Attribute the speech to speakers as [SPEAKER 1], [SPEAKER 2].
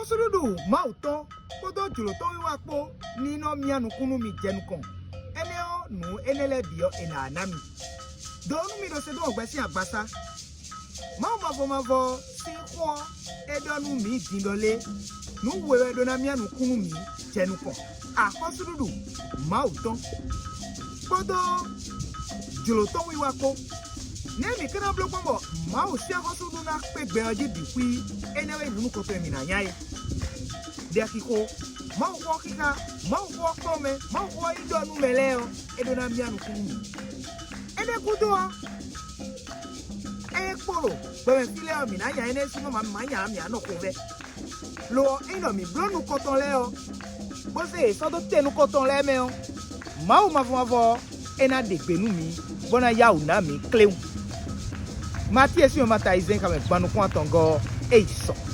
[SPEAKER 1] Osurudu mauto kodo julo to wiwapo ni no mianu kunu mi jenukon. Eneo nu enele bio ena anami. Donu mi do se do ogbesi agbasa. Mavo si kwa edonu mi dindole. Nu wewe do na mianu kunu mi jenukon. Osurudu mauto kodo julo to wiwapo. Nemi kana blo kwambo ma o se Osurudu na pegbe oji bikwi enewe nu ko to mi na nyaye. De akiko ma o ko kika ma o ko kome ma o ko idonu meleo edona mianu kunu. Ede kudoa poro be file mi na nya ene sino ma nya mi anoko be. Lo eno mi blo nu koton leo. Bo se so do tenu koton le me o. Ma o mavo ena de gbenu mi bona ya una mi kleu. Mati esi o mata izen ka me gbanu kwa tongo 8